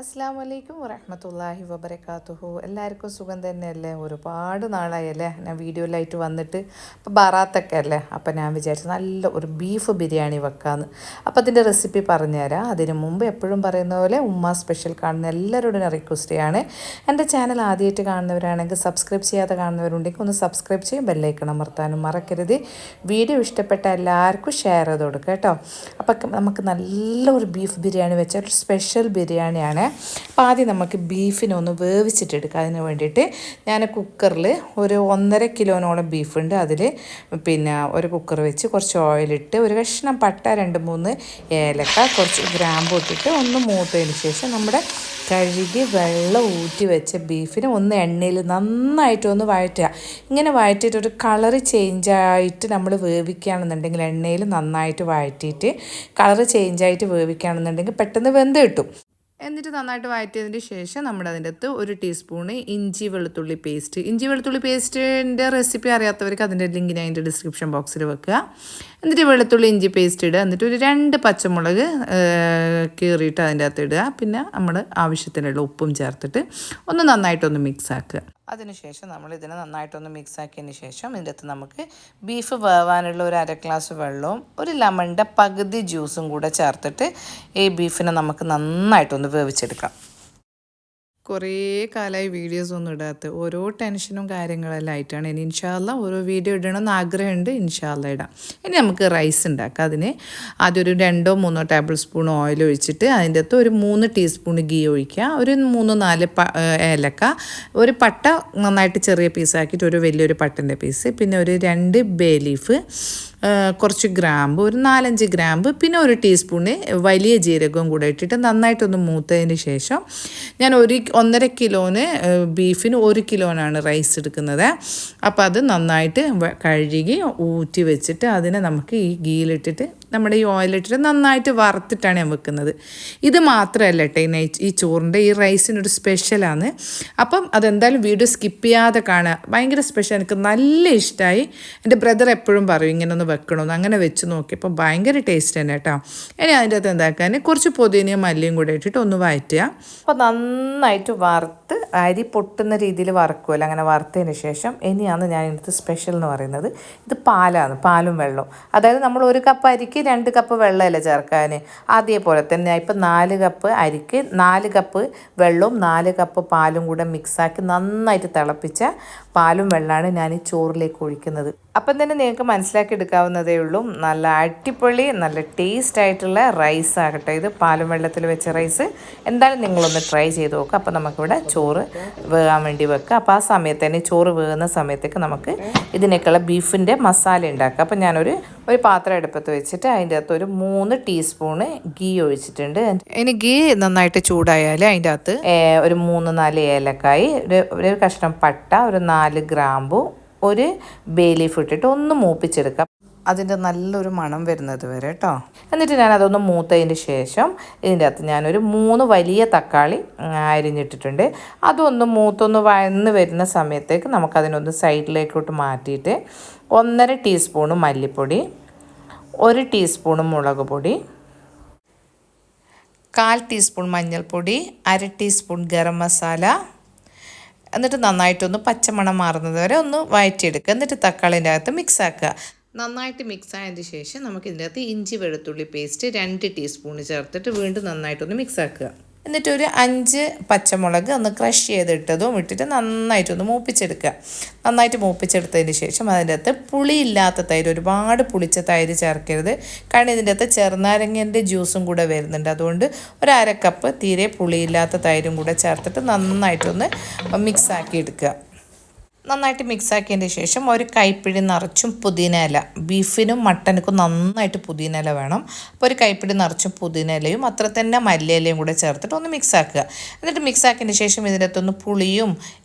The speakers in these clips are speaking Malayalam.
അസ്സാം വലൈക്കും വറഹമത്തല്ലാഹി വബർക്കാത്തുഹു. എല്ലാവർക്കും സുഖം തന്നെയല്ലേ? ഒരുപാട് നാളായല്ലേ ഞാൻ വീഡിയോയിലായിട്ട് വന്നിട്ട്. അപ്പോൾ ബറാത്തൊക്കെ അല്ലേ, അപ്പോൾ ഞാൻ വിചാരിച്ചു നല്ല ഒരു ബീഫ് ബിരിയാണി വെക്കാമെന്ന്. അപ്പോൾ അതിൻ്റെ റെസിപ്പി പറഞ്ഞുതരാം. അതിന് മുമ്പ് എപ്പോഴും പറയുന്ന പോലെ ഉമ്മ സ്പെഷ്യൽ കാണുന്ന എല്ലാവരോടും റിക്വസ്റ്റ് ചെയ്യാണ്. എൻ്റെ ചാനൽ ആദ്യമായിട്ട് കാണുന്നവരാണെങ്കിൽ സബ്സ്ക്രൈബ് ചെയ്യാതെ കാണുന്നവരുണ്ടെങ്കിൽ ഒന്ന് സബ്സ്ക്രൈബ് ചെയ്യും, ബെല്ലൈക്കൺ അമർത്താനും മറക്കരുത്. വീഡിയോ ഇഷ്ടപ്പെട്ട എല്ലാവർക്കും ഷെയർ ചെയ്ത് കൊടുക്കുക കേട്ടോ. അപ്പം നമുക്ക് നല്ലൊരു ബീഫ് ബിരിയാണി വെച്ച ഒരു സ്പെഷ്യൽ ബിരിയാണിയാണ്. അപ്പോൾ ആദ്യം നമുക്ക് ബീഫിനെ ഒന്ന് വേവിച്ചിട്ടെടുക്കുക. അതിന് വേണ്ടിയിട്ട് ഞാൻ കുക്കറിൽ ഒരു 1.5 കിലോനോളം ബീഫുണ്ട്. അതിൽ ഒരു കുക്കർ വെച്ച് കുറച്ച് ഓയിലിട്ട് ഒരു കഷ്ണം പട്ട, 2-3 ഏലക്ക, കുറച്ച് ഗ്രാമ്പു ഇട്ടിട്ട് ഒന്ന് മൂത്തതിന് ശേഷം നമ്മുടെ കഴുകി വെള്ളം ഊറ്റി വെച്ച ബീഫിനെ ഒന്ന് എണ്ണയിൽ നന്നായിട്ടൊന്ന് വഴറ്റുക. ഇങ്ങനെ വഴറ്റിയിട്ട് ഒരു കളറ് ചേഞ്ചായിട്ട് നമ്മൾ വേവിക്കുകയാണെന്നുണ്ടെങ്കിൽ എണ്ണയിൽ നന്നായിട്ട് വഴറ്റിയിട്ട് കളറ് ചേഞ്ചായിട്ട് വേവിക്കുകയാണെന്നുണ്ടെങ്കിൽ പെട്ടെന്ന് വെന്ത് കിട്ടും. എന്നിട്ട് നന്നായിട്ട് വഴറ്റിയതിന് ശേഷം നമ്മുടെ അതിൻ്റെ അകത്ത് 1 ടീസ്പൂണ് ഇഞ്ചി വെളുത്തുള്ളി പേസ്റ്റിൻ്റെ റെസിപ്പി അറിയാത്തവർക്ക് അതിൻ്റെ ലിങ്ക് ഞാൻ അതിൻ്റെ ഡിസ്ക്രിപ്ഷൻ ബോക്സിൽ വെക്കുക. എന്നിട്ട് വെളുത്തുള്ളി ഇഞ്ചി പേസ്റ്റ് ഇടുക. എന്നിട്ട് ഒരു 2 പച്ചമുളക് കീറിയിട്ട് അതിൻ്റെ അകത്ത് ഇടുക. പിന്നെ നമ്മൾ ആവശ്യത്തിനുള്ള ഉപ്പും ചേർത്തിട്ട് ഒന്ന് നന്നായിട്ടൊന്ന് മിക്സ് ആക്കുക. അതിനുശേഷം നമ്മൾ ഇതിനെ നന്നായിട്ടൊന്ന് മിക്സ് ആക്കിയതിന് ശേഷം ഇതിൻ്റെ അകത്ത് നമുക്ക് ബീഫ് വേവാനുള്ള ഒരു 1/2 ഗ്ലാസ് വെള്ളവും ഒരു ലെമണിൻ്റെ പകുതി ജ്യൂസും കൂടെ ചേർത്തിട്ട് ഈ ബീഫിനെ നമുക്ക് നന്നായിട്ടൊന്ന് വേവിച്ചെടുക്കാം. കുറേ കാലമായി വീഡിയോസ് ഒന്നും ഇടാത്ത ഓരോ ടെൻഷനും കാര്യങ്ങളെല്ലാം ആയിട്ടാണ്. ഇനി ഇൻഷാല്ല ഓരോ വീഡിയോ ഇടണമെന്ന് ആഗ്രഹമുണ്ട്. ഇൻഷാല്ല ഇടാം. ഇനി നമുക്ക് റൈസ് ഉണ്ടാക്കാം. അതിന് ആദ്യം ഒരു 2-3 ടേബിൾ സ്പൂൺ ഓയിൽ ഒഴിച്ചിട്ട് അതിൻ്റെ അകത്ത് ഒരു 3 ടീസ്പൂൺ ഗീ ഒഴിക്കുക. ഒരു 3-4 ഏലക്ക, ഒരു പട്ട നന്നായിട്ട് ചെറിയ പീസാക്കിയിട്ട് ഒരു വലിയൊരു പട്ടൻ്റെ പീസ്, പിന്നെ ഒരു 2 ബേ ലീഫ്, കുറച്ച് ഗ്രാമ്പ്, ഒരു 4-5 ഗ്രാമ്പ്, പിന്നെ 1 ടീസ്പൂണ് വലിയ ജീരകവും കൂടെ ഇട്ടിട്ട് നന്നായിട്ടൊന്ന് മൂത്തതിന് ശേഷം ഞാൻ 1.5 കിലോന് ബീഫിന് 1 കിലോനാണ് റൈസ് എടുക്കുന്നത്. അപ്പോൾ അത് നന്നായിട്ട് കഴുകി ഊറ്റി വെച്ചിട്ട് അതിനെ നമുക്ക് ഈ ഗീയിലിട്ടിട്ട് നമ്മുടെ ഈ ഓയിലിട്ടിട്ട് നന്നായിട്ട് വറുത്തിട്ടാണ് ഞാൻ വെക്കുന്നത്. ഇത് മാത്രമല്ല കേട്ടോ ഈ ചോറിൻ്റെ ഈ റൈസിനൊരു സ്പെഷ്യലാണ്. അപ്പം അതെന്തായാലും വീഡിയോ സ്കിപ്പ് ചെയ്യാതെ കാണുക. ഭയങ്കര സ്പെഷ്യൽ, എനിക്ക് നല്ല ഇഷ്ടമായി. എൻ്റെ ബ്രദർ എപ്പോഴും പറയും ഇങ്ങനെ ഒന്ന് വെക്കണമെന്ന്. അങ്ങനെ വെച്ച് നോക്കിയപ്പോൾ ഭയങ്കര ടേസ്റ്റ് തന്നെ കേട്ടോ. ഇനി അതിൻ്റെ അകത്ത് എന്താക്കാൻ കുറച്ച് പുതിനയും മല്ലിയും കൂടെ ഇട്ടിട്ട് ഒന്ന് വഴറ്റുക. അപ്പോൾ നന്നായിട്ട് വറുത്ത് അരി പൊട്ടുന്ന രീതിയിൽ വറക്കുമല്ലോ, അങ്ങനെ വറുത്തതിന് ശേഷം ഇനിയാണ് ഞാൻ ഇതിനകത്ത് സ്പെഷ്യൽ എന്ന് പറയുന്നത്. ഇത് പാലാണ്, പാലും വെള്ളവും. അതായത് നമ്മൾ 1 കപ്പ് അരിക്ക് 2 കപ്പ് വെള്ളമല്ല ചേർക്കാൻ. അതേപോലെ തന്നെ ഇപ്പം 4 കപ്പ് അരിക്ക് 4 കപ്പ് വെള്ളവും 4 കപ്പ് പാലും കൂടെ മിക്സാക്കി നന്നായിട്ട് തിളപ്പിച്ച പാലും വെള്ളമാണ് ഞാൻ ഈ ചോറിലേക്ക് ഒഴിക്കുന്നത്. അപ്പം തന്നെ നിങ്ങൾക്ക് മനസ്സിലാക്കി എടുക്കാവുന്നതേ ഉള്ളൂ. നല്ല അടിപൊളി നല്ല ടേസ്റ്റ് ആയിട്ടുള്ള റൈസ് ആകട്ടെ ഇത്, പാലും വെള്ളത്തിൽ വെച്ച റൈസ്. എന്തായാലും നിങ്ങളൊന്ന് ട്രൈ ചെയ്ത് നോക്കുക. അപ്പോൾ നമുക്കിവിടെ ചോറ് വേകാൻ വേണ്ടി വെക്കുക. അപ്പോൾ ആ സമയത്ത് തന്നെ ചോറ് വേകുന്ന സമയത്തേക്ക് നമുക്ക് ഇതിനേക്കുള്ള ബീഫിൻ്റെ മസാല ഉണ്ടാക്കുക. അപ്പോൾ ഞാനൊരു പാത്രം അടുപ്പത്ത് വെച്ചിട്ട് അതിൻ്റെ അകത്ത് ഒരു 3 ടീസ്പൂണ് ഗീ ഒഴിച്ചിട്ടുണ്ട്. ഇനി ഗീ നന്നായിട്ട് ചൂടായാൽ അതിൻ്റെ അകത്ത് ഒരു 3-4 ഏലക്കായി, ഒരു കഷ്ണം പട്ട, ഒരു 4 ഗ്രാമ്പു, ഒരു ബേ ലീഫ് ഇട്ടിട്ട് ഒന്ന് മൂപ്പിച്ചെടുക്കാം. അതിൻ്റെ നല്ലൊരു മണം വരുന്നത് വരെ കേട്ടോ. എന്നിട്ട് ഞാൻ അതൊന്ന് മൂത്തതിന് ശേഷം ഇതിൻ്റെ അകത്ത് ഞാനൊരു 3 വലിയ തക്കാളി അരിഞ്ഞിട്ടിട്ടുണ്ട്. അതൊന്ന് മൂത്തൊന്ന് വഴന്ന് വരുന്ന സമയത്തേക്ക് നമുക്കതിനൊന്ന് സൈഡിലേക്കോട്ട് മാറ്റിയിട്ട് 1.5 ടീസ്പൂണ് മല്ലിപ്പൊടി, 1 ടീസ്പൂണ് മുളക് പൊടി, 1/4 ടീസ്പൂൺ മഞ്ഞൾപ്പൊടി, 1/2 ടീസ്പൂൺ ഗരം മസാല, എന്നിട്ട് നന്നായിട്ടൊന്ന് പച്ചമണം മാറുന്നത് വരെ ഒന്ന് വഴറ്റിയെടുക്കുക. എന്നിട്ട് തക്കാളിൻ്റെ അകത്ത് മിക്സ് ആക്കുക. നന്നായിട്ട് മിക്സ് ആയതിന് ശേഷം നമുക്ക് ഇതിൻ്റെ അകത്ത് ഇഞ്ചി വെളുത്തുള്ളി പേസ്റ്റ് 2 ടീസ്പൂൺ ചേർത്തിട്ട് വീണ്ടും നന്നായിട്ടൊന്ന് മിക്സ് ആക്കുക. എന്നിട്ട് ഒരു 5 പച്ചമുളക് ഒന്ന് ക്രഷ് ചെയ്തിട്ടതും ഇട്ടിട്ട് നന്നായിട്ടൊന്ന് മൂപ്പിച്ചെടുക്കുക. നന്നായിട്ട് മൂപ്പിച്ചെടുത്തതിന് ശേഷം അതിൻ്റെ അകത്ത് പുളിയില്ലാത്ത തൈര്, ഒരുപാട് പുളിച്ച തൈര് ചേർക്കരുത്. കാരണം ഇതിൻ്റെ അകത്ത് ചെറുനാരങ്ങൻ്റെ ജ്യൂസും കൂടെ വരുന്നുണ്ട്. അതുകൊണ്ട് ഒരു 1/2 കപ്പ് തീരെ പുളിയില്ലാത്ത തൈരും കൂടെ ചേർത്തിട്ട് നന്നായിട്ടൊന്ന് മിക്സ് ആക്കി എടുക്കുക. നന്നായിട്ട് മിക്സാക്കിയതിന് ശേഷം ഒരു കൈപ്പിടി നിറച്ചും പുതിന ഇല, ബീഫിനും മട്ടനുക്കും നന്നായിട്ട് പുതിന ഇല വേണം. അപ്പോൾ ഒരു കൈപ്പിടി നിറച്ചും പുതിന ഇലയും അത്ര തന്നെ മല്ലിയിലയും കൂടെ ചേർത്തിട്ട് ഒന്ന് മിക്സാക്കുക. എന്നിട്ട് മിക്സാക്കിയതിന് ശേഷം ഇതിൻ്റെ അകത്തൊന്ന് പുളിയും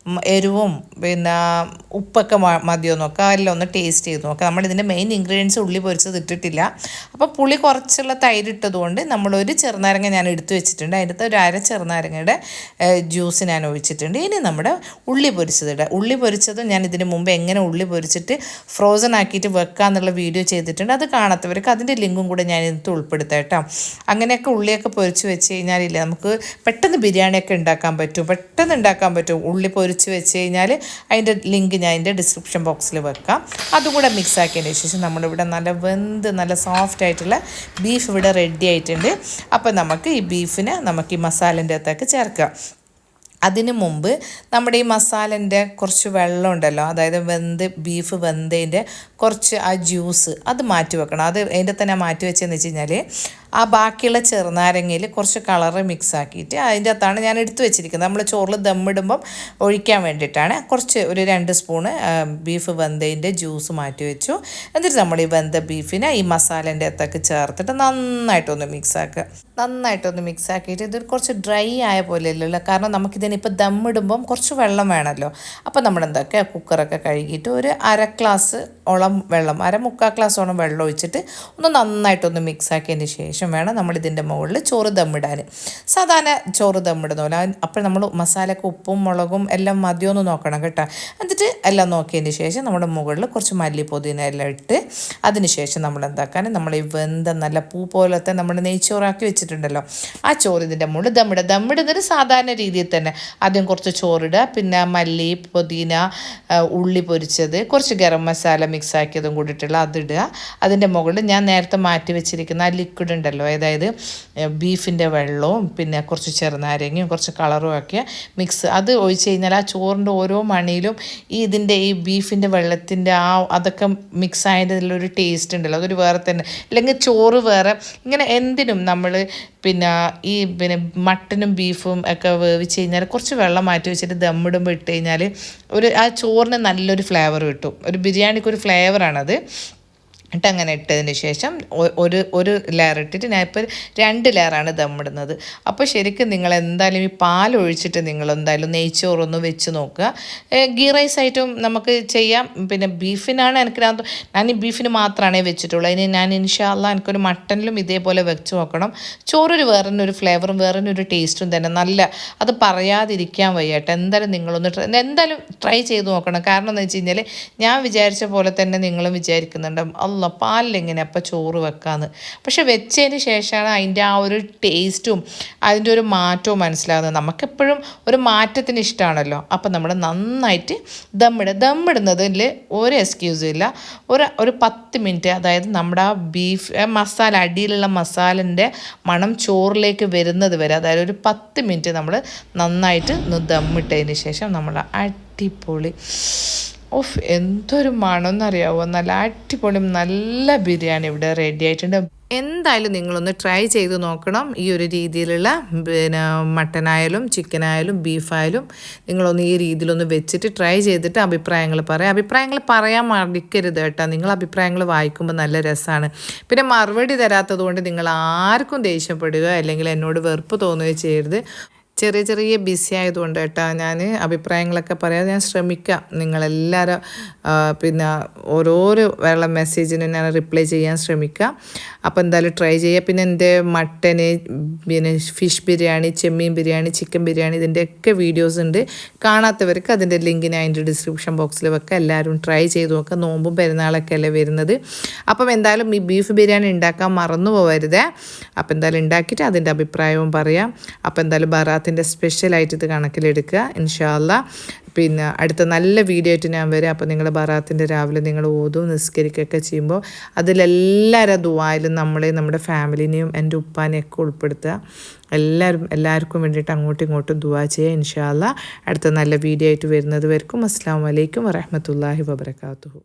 എരിവും പിന്നെ ഉപ്പൊക്കെ മതിയോ നോക്കുക, എല്ലാം ഒന്ന് ടേസ്റ്റ് ചെയ്ത് നോക്കുക. നമ്മളിതിൻ്റെ മെയിൻ ഇൻഗ്രീഡിയൻസ് ഉള്ളി പൊരിച്ചത് ഇട്ടിട്ടില്ല. അപ്പോൾ പുളി കുറച്ചുള്ള തൈര് ഇട്ടതുകൊണ്ട് നമ്മളൊരു ചെറുനാരങ്ങ ഞാൻ എടുത്തു വെച്ചിട്ടുണ്ട്. അതിൻ്റെ ഒരു 1/2 ചെറുനാരങ്ങയുടെ ജ്യൂസ് ഞാൻ ഒഴിച്ചിട്ടുണ്ട്. ഇനി നമ്മുടെ ഉള്ളി പൊരിച്ചതിടുക. ഉള്ളി പൊരിച്ചത് പൊരിച്ചത് ഞാൻ ഇതിന് മുമ്പ് എങ്ങനെ ഉള്ളി പൊരിച്ചിട്ട് ഫ്രോസൺ ആക്കിയിട്ട് വെക്കുക എന്നുള്ള വീഡിയോ ചെയ്തിട്ടുണ്ട്. അത് കാണാത്തവർക്ക് അതിൻ്റെ ലിങ്കും കൂടെ ഞാൻ ഇതിനകത്ത് ഉൾപ്പെടുത്താം കേട്ടോ. അങ്ങനെയൊക്കെ ഉള്ളിയൊക്കെ പൊരിച്ച് വെച്ച് കഴിഞ്ഞാലില്ല നമുക്ക് പെട്ടെന്ന് ബിരിയാണിയൊക്കെ ഉണ്ടാക്കാൻ പറ്റും. ഉള്ളി പൊരിച്ച് വെച്ച് കഴിഞ്ഞാൽ അതിൻ്റെ ലിങ്ക് ഞാൻ അതിൻ്റെ ഡിസ്ക്രിപ്ഷൻ ബോക്സിൽ വെക്കാം. അതുകൂടെ മിക്സ് ആക്കിയതിന് ശേഷം നമ്മളിവിടെ നല്ല വെന്ത് നല്ല സോഫ്റ്റ് ആയിട്ടുള്ള ബീഫ് ഇവിടെ റെഡി ആയിട്ടുണ്ട്. അപ്പോൾ നമുക്ക് ഈ ബീഫിനെ നമുക്ക് ഈ മസാലേൻ്റെ അകത്തേക്ക് ചേർക്കാം. അതിന് മുമ്പ് നമ്മുടെ ഈ മസാലേൻ്റെ കുറച്ച് വെള്ളം ഉണ്ടല്ലോ, അതായത് ബീഫ് വെന്തതിൻ്റെ കുറച്ച് ആ ജ്യൂസ് അത് മാറ്റി വെക്കണം. അത് അതിൻ്റെ തന്നെ മാറ്റി വെച്ചതെന്ന് വെച്ച് കഴിഞ്ഞാൽ ആ ബാക്കിയുള്ള ചെറുനാരങ്ങയിൽ കുറച്ച് കളറ് മിക്സ് ആക്കിയിട്ട് അതിൻ്റെ അകത്താണ് ഞാൻ എടുത്തു വെച്ചിരിക്കുന്നത്. നമ്മൾ ചോറിൽ ദമ്മിടുമ്പം ഒഴിക്കാൻ വേണ്ടിയിട്ടാണ്. കുറച്ച് ഒരു 2 സ്പൂണ് ബീഫ് വെന്തതിൻ്റെ ജ്യൂസ് മാറ്റി വെച്ചു. എന്നിട്ട് നമ്മൾ ഈ വെന്ത ബീഫിനെ ഈ മസാലേൻ്റെ അകത്തേക്ക് ചേർത്തിട്ട് നന്നായിട്ടൊന്ന് മിക്സ് ആക്കിയിട്ട് ഇത് കുറച്ച് ഡ്രൈ ആയ പോലെ അല്ലല്ലോ, കാരണം നമുക്കിതിനിപ്പോൾ ദമ്മിടുമ്പം കുറച്ച് വെള്ളം വേണമല്ലോ. അപ്പോൾ നമ്മളെന്തൊക്കെ കുക്കറൊക്കെ കഴുകിയിട്ട് ഒരു 1/2 ഗ്ലാസ് ഓളം വെള്ളം 1/4 ഗ്ലാസോളം വെള്ളം ഒഴിച്ചിട്ട് ഒന്ന് നന്നായിട്ടൊന്ന് മിക്സ് ആക്കിയതിന് ശേഷം വേണം നമ്മളിതിൻ്റെ മുകളിൽ ചോറ് ദമ്മിടാൻ. സാധാരണ ചോറ് ദമ്മിടുന്ന പോലെ. അപ്പോൾ നമ്മൾ മസാലയ്ക്ക് ഉപ്പും മുളകും എല്ലാം മതിയോന്ന് നോക്കണം കേട്ടോ. എന്നിട്ട് എല്ലാം നോക്കിയതിന് ശേഷം നമ്മുടെ മുകളിൽ കുറച്ച് മല്ലിപ്പൊതിന എല്ലാം ഇട്ട് അതിന് ശേഷം നമ്മൾ എന്താക്കാൻ നമ്മൾ ഈ വെന്ത നല്ല പൂ പോലത്തെ നമ്മൾ നെയ്ച്ചോറാക്കി വെച്ചിട്ടുണ്ടല്ലോ, ആ ചോറ് ഇതിൻ്റെ മുകളിൽ ദമ്മിടുന്നൊരു സാധാരണ രീതിയിൽ തന്നെ ആദ്യം കുറച്ച് ചോറിടുക, പിന്നെ മല്ലി പുതിന ഉള്ളി പൊരിച്ചത് കുറച്ച് ഗരം മസാല മിക്സ് ആക്കിയതും കൂടിയിട്ടുള്ള അതിടുക. അതിൻ്റെ മുകളിൽ ഞാൻ നേരത്തെ മാറ്റി വെച്ചിരിക്കുന്ന ആ ലിക്വിഡ് ഉണ്ടല്ലോ, അതായത് ബീഫിൻ്റെ വെള്ളവും പിന്നെ കുറച്ച് ചെറുനാരങ്ങയും കുറച്ച് കളറും ഒക്കെ മിക്സ് അത് ഒഴിച്ച് കഴിഞ്ഞാൽ ആ ചോറിൻ്റെ ഓരോ മണിയിലും ഈ ബീഫിൻ്റെ വെള്ളത്തിൻ്റെ അതൊക്കെ മിക്സ് ആയതിലൊരു ടേസ്റ്റ് ഉണ്ടല്ലോ, അതൊരു വേറെ തന്നെ. അല്ലെങ്കിൽ ചോറ് വേറെ ഇങ്ങനെ എന്തിനും നമ്മൾ പിന്നെ മട്ടനും ബീഫും ഒക്കെ വേവിച്ച് കഴിഞ്ഞാൽ കുറച്ച് വെള്ളം മാറ്റി വെച്ചിട്ട് ദമ്മിടുമ്പോൾ ഇട്ട് കഴിഞ്ഞാൽ ആ ചോറിന് നല്ലൊരു ഫ്ലേവർ കിട്ടും. ഒരു ബിരിയാണിക്കൊരു ഫ്ലേവറാണത്. എന്നിട്ട് അങ്ങനെ ഇട്ടതിന് ശേഷം ഒരു ലെയർ ഇട്ടിട്ട് ഞാനിപ്പോൾ 2 ലെയറാണ് ദമ്മിടുന്നത്. അപ്പോൾ ശരിക്കും നിങ്ങൾ എന്തായാലും ഈ പാലൊഴിച്ചിട്ട് നിങ്ങളെന്തായാലും നെയ്ച്ചോറൊന്ന് വെച്ച് നോക്കുക. ഗീ റൈസ് ആയിട്ടും നമുക്ക് ചെയ്യാം. പിന്നെ ബീഫിനാണ് ഞാൻ ഈ ബീഫിന് മാത്രമാണേ വെച്ചിട്ടുള്ളൂ. അതിന് ഞാൻ ഇൻഷാ അല്ലാഹ് എനിക്കൊരു മട്ടനിലും ഇതേപോലെ വെച്ച് നോക്കണം. ചോറൊരു വേറൊരു ഫ്ലേവറും വേറൊരു ടേസ്റ്റും തന്നെ നല്ല, അത് പറയാതിരിക്കാൻ വയ്യാട്ടെ. എന്തായാലും നിങ്ങളൊന്ന് ട്രൈ ചെയ്ത് നോക്കണം. കാരണം എന്ന് വെച്ച് കഴിഞ്ഞാൽ ഞാൻ വിചാരിച്ച പോലെ തന്നെ നിങ്ങളും വിചാരിക്കുന്നുണ്ട് പാലിലെങ്ങനെ അപ്പം ചോറ് വെക്കാമെന്ന്. പക്ഷെ വെച്ചതിന് ശേഷമാണ് അതിൻ്റെ ആ ഒരു ടേസ്റ്റും അതിൻ്റെ ഒരു മാറ്റവും മനസ്സിലാകുന്നത്. നമുക്കെപ്പോഴും ഒരു മാറ്റത്തിന് ഇഷ്ടമാണല്ലോ. അപ്പം നമ്മൾ നന്നായിട്ട് ദമ്മിടുന്നതിൽ ഒരു എക്സ്ക്യൂസും ഇല്ല. ഒരു 10 മിനിറ്റ്, അതായത് നമ്മുടെ ആ ബീഫ് മസാല അടിയിലുള്ള മസാലൻ്റെ മണം ചോറിലേക്ക് വരുന്നത് വരെ, അതായത് ഒരു 10 മിനിറ്റ് നമ്മൾ നന്നായിട്ട് ദമ്മിട്ടതിന് ശേഷം നമ്മൾ അടിപൊളി എന്തൊരു മണം എന്നറിയാവോ, നല്ല അടിപൊളി നല്ല ബിരിയാണി ഇവിടെ റെഡി ആയിട്ടുണ്ട്. എന്തായാലും നിങ്ങളൊന്ന് ട്രൈ ചെയ്ത് നോക്കണം. ഈ ഒരു രീതിയിലുള്ള പിന്നെ മട്ടനായാലും ചിക്കനായാലും ബീഫായാലും നിങ്ങളൊന്ന് ഈ രീതിയിലൊന്ന് വെച്ചിട്ട് ട്രൈ ചെയ്തിട്ട് അഭിപ്രായങ്ങൾ പറയാൻ മടിക്കരുത് കേട്ടോ. നിങ്ങൾ അഭിപ്രായങ്ങൾ വായിക്കുമ്പോൾ നല്ല രസമാണ്. പിന്നെ മറുപടി തരാത്തത് കൊണ്ട് നിങ്ങൾ ആർക്കും ദേഷ്യപ്പെടുക അല്ലെങ്കിൽ എന്നോട് വെറുപ്പ് തോന്നുകയോ ചെയ്യരുത്. ചെറിയ ബിസി ആയതുകൊണ്ട് കേട്ടോ ഞാൻ അഭിപ്രായങ്ങളൊക്കെ പറയാതെ ഞാൻ ശ്രമിക്കാം. നിങ്ങളെല്ലാവരും പിന്നെ ഓരോരോ വെള്ളം മെസ്സേജിന് ഞാൻ റിപ്ലൈ ചെയ്യാൻ ശ്രമിക്കാം. അപ്പോൾ എന്തായാലും ട്രൈ ചെയ്യുക. പിന്നെ എൻ്റെ മട്ടന് പിന്നെ ഫിഷ് ബിരിയാണി, ചെമ്മീൻ ബിരിയാണി, ചിക്കൻ ബിരിയാണി ഇതിൻ്റെയൊക്കെ വീഡിയോസ് ഉണ്ട്. കാണാത്തവർക്ക് അതിൻ്റെ ലിങ്ക് ഞാൻ അതിൻ്റെ ഡിസ്ക്രിപ്ഷൻ ബോക്സിൽ വെക്കാം. എല്ലാവരും ട്രൈ ചെയ്ത് നോക്കുക. നോമ്പും പെരുന്നാളൊക്കെ അല്ലേ വരുന്നത്. അപ്പം എന്തായാലും ഈ ബീഫ് ബിരിയാണി ഉണ്ടാക്കാൻ മറന്നു പോകരുതേ. അപ്പോൾ എന്തായാലും ഉണ്ടാക്കിയിട്ട് അതിൻ്റെ അഭിപ്രായവും പറയാം. അപ്പോൾ എന്തായാലും ബറാത്തിൻ്റെ സ്പെഷ്യലായിട്ട് ഇത് കണക്കിലെടുക്കുക ഇൻഷാ അല്ലാഹ്. പിന്നെ അടുത്ത നല്ല വീഡിയോ ആയിട്ട് ഞാൻ വരാം. അപ്പോൾ നിങ്ങൾ ബറാത്തിൻ്റെ രാവിലെ നിങ്ങൾ ഓതും നിസ്കരിക്കുകയൊക്കെ ചെയ്യുമ്പോൾ അതിലെല്ലാവരും ദുആയിലും നമ്മുടെ ഫാമിലിനെയും എൻ്റെ ഉപ്പാനെയൊക്കെ ഉൾപ്പെടുത്തുക. എല്ലാവർക്കും വേണ്ടിയിട്ട് അങ്ങോട്ടും ഇങ്ങോട്ടും ദുആ ചെയ്യുക ഇൻഷാ അല്ലാഹ്. അടുത്ത നല്ല വീഡിയോ ആയിട്ട് വരുന്നത് വരെക്കും അസ്സലാമു അലൈക്കും വറഹ്മത്തുള്ളാഹി വബറകാതുഹു.